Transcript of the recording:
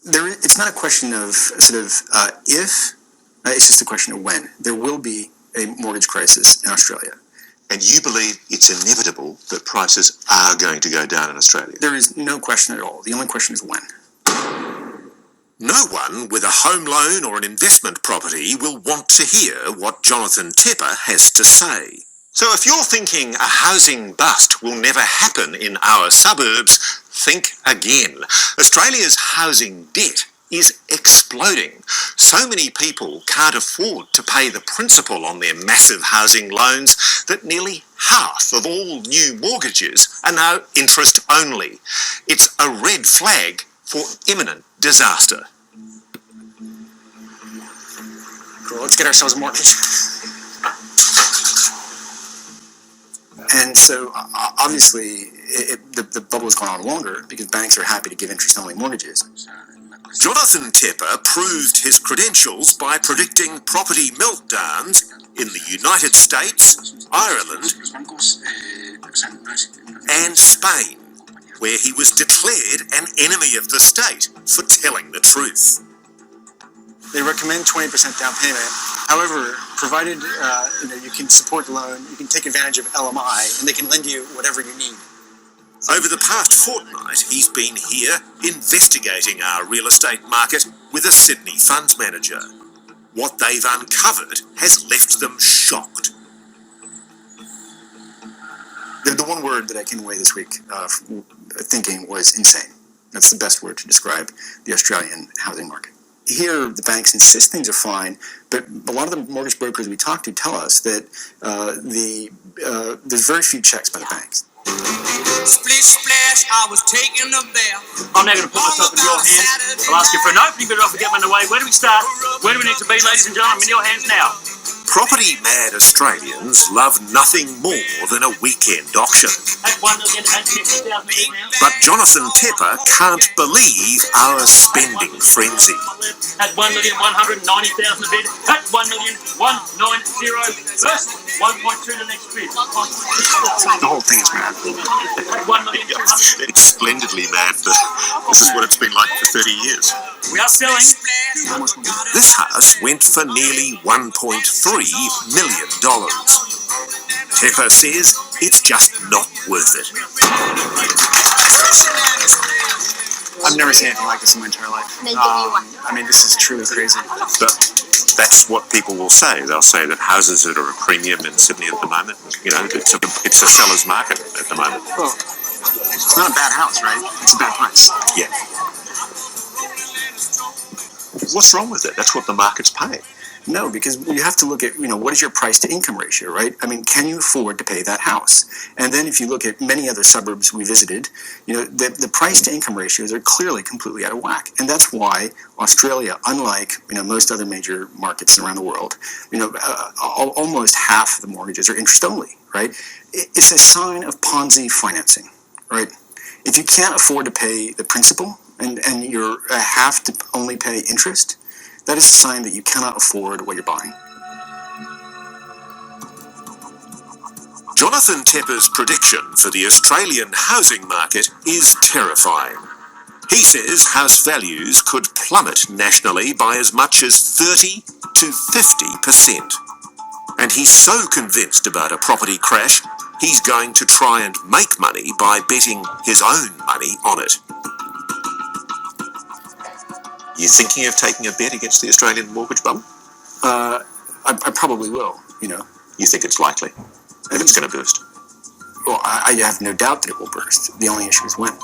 It's not a question of sort of if, it's just a question of when. There will be a mortgage crisis in Australia. And you believe it's inevitable that prices are going to go down in Australia? There is no question at all. The only question is when. No one with a home loan or an investment property will want to hear what Jonathan Tepper has to say. So if you're thinking a housing bust will never happen in our suburbs, think again. Australia's housing debt is exploding. So many people can't afford to pay the principal on their massive housing loans that nearly half of all new mortgages are now interest only. It's a red flag for imminent disaster. Cool, let's get ourselves a mortgage. And so, obviously, the bubble's gone on longer because banks are happy to give interest-only mortgages. Jonathan Tepper proved his credentials by predicting property meltdowns in the United States, Ireland, and Spain, where he was declared an enemy of the state for telling the truth. They recommend 20% down payment. However, provided you can support the loan, you can take advantage of LMI, and they can lend you whatever you need. Over the past fortnight, he's been here investigating our real estate market with a Sydney funds manager. What they've uncovered has left them shocked. The one word that I came away this week thinking was insane. That's the best word to describe the Australian housing market. Here, the banks insist things are fine, but a lot of the mortgage brokers we talk to tell us that there's very few checks by the banks. Splish splash, I was taking a bath. I'm now going to put myself in your hands. I'll ask you for an opening, but I'll forget when away. Where do we start? Where do we need to be, ladies and gentlemen? In your hands now. Property-mad Australians love nothing more than a weekend auction. But Jonathan Tepper can't believe our spending frenzy. At 1,190,000 a bid. At 1,190,000. First, 1.2 the next bid. The whole thing is mad. At 1,200,000. It's splendidly mad, but this is what it's been like for 30 years. We are selling. This house went for nearly $1.3 million. Tepper says it's just not worth it. I've never seen anything like this in my entire life. I mean, this is truly crazy. But that's what people will say. They'll say that houses that are a premium in Sydney at the moment, it's a seller's market at the moment. Well, it's not a bad house, right? It's a bad price. Yeah. What's wrong with it? That's what the market's paying. No, because you have to look at, what is your price to income ratio, right? I mean, can you afford to pay that house? And then if you look at many other suburbs we visited, the price to income ratios are clearly completely out of whack. And that's why Australia, unlike, most other major markets around the world, almost half of the mortgages are interest only, right? It's a sign of Ponzi financing, right? If you can't afford to pay the principal and you have to only pay interest, that is a sign that you cannot afford what you're buying. Jonathan Tepper's prediction for the Australian housing market is terrifying. He says house values could plummet nationally by as much as 30 to 50%. And he's so convinced about a property crash, he's going to try and make money by betting his own money on it. You thinking of taking a bet against the Australian mortgage bubble? I probably will, You think it's likely that it's going to burst? Well, I have no doubt that it will burst. The only issue is when.